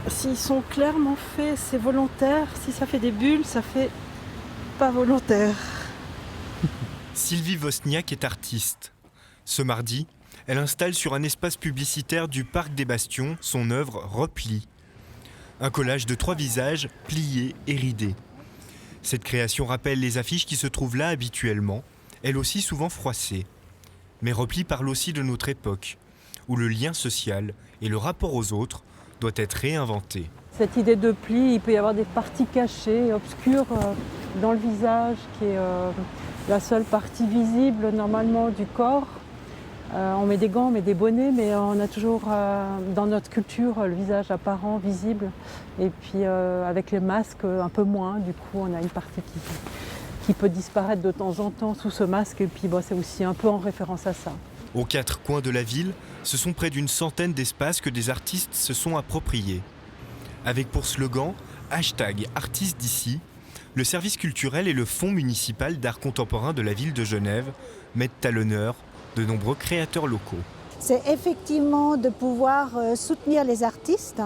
S'ils sont clairement faits, c'est volontaire. Si ça fait des bulles, ça fait pas volontaire. Sylvie Wozniak est artiste. Ce mardi, elle installe sur un espace publicitaire du Parc des Bastions son œuvre Repli. Un collage de 3 visages pliés et ridés. Cette création rappelle les affiches qui se trouvent là habituellement, elles aussi souvent froissées. Mais Repli parle aussi de notre époque, où le lien social et le rapport aux autres doit être réinventé. Cette idée de pli, il peut y avoir des parties cachées, obscures dans le visage, qui est la seule partie visible normalement du corps. On met des gants, on met des bonnets, mais on a toujours dans notre culture le visage apparent, visible. Et puis avec les masques, un peu moins. Du coup, on a une partie qui peut disparaître de temps en temps sous ce masque. Et puis c'est aussi un peu en référence à ça. Aux 4 coins de la ville, ce sont près d'une centaine d'espaces que des artistes se sont appropriés. Avec pour slogan #artistes d'ici, le service culturel et le Fonds municipal d'art contemporain de la ville de Genève mettent à l'honneur de nombreux créateurs locaux. C'est effectivement de pouvoir soutenir les artistes,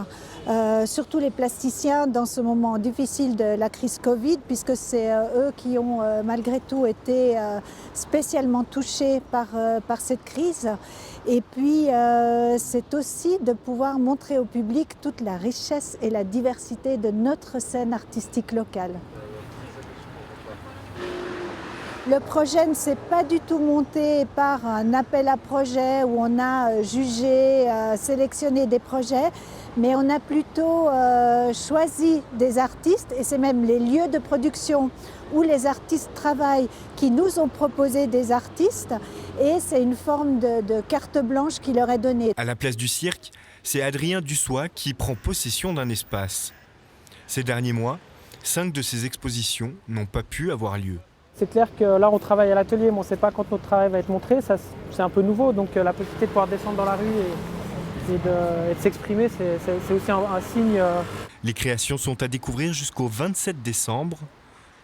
surtout les plasticiens dans ce moment difficile de la crise Covid, puisque c'est eux qui ont malgré tout été spécialement touchés par cette crise. Et puis c'est aussi de pouvoir montrer au public toute la richesse et la diversité de notre scène artistique locale. Le projet ne s'est pas du tout monté par un appel à projet où on a jugé, sélectionné des projets, mais on a plutôt choisi des artistes, et c'est même les lieux de production où les artistes travaillent qui nous ont proposé des artistes, et c'est une forme de carte blanche qui leur est donnée. À la place du cirque, c'est Adrien Dussois qui prend possession d'un espace. Ces derniers mois, 5 de ces expositions n'ont pas pu avoir lieu. C'est clair que là, on travaille à l'atelier, mais on ne sait pas quand notre travail va être montré. Ça, c'est un peu nouveau, donc la possibilité de pouvoir descendre dans la rue et de s'exprimer, c'est aussi un signe. Les créations sont à découvrir jusqu'au 27 décembre.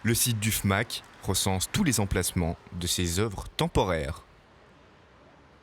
Le site du FMAC recense tous les emplacements de ces œuvres temporaires.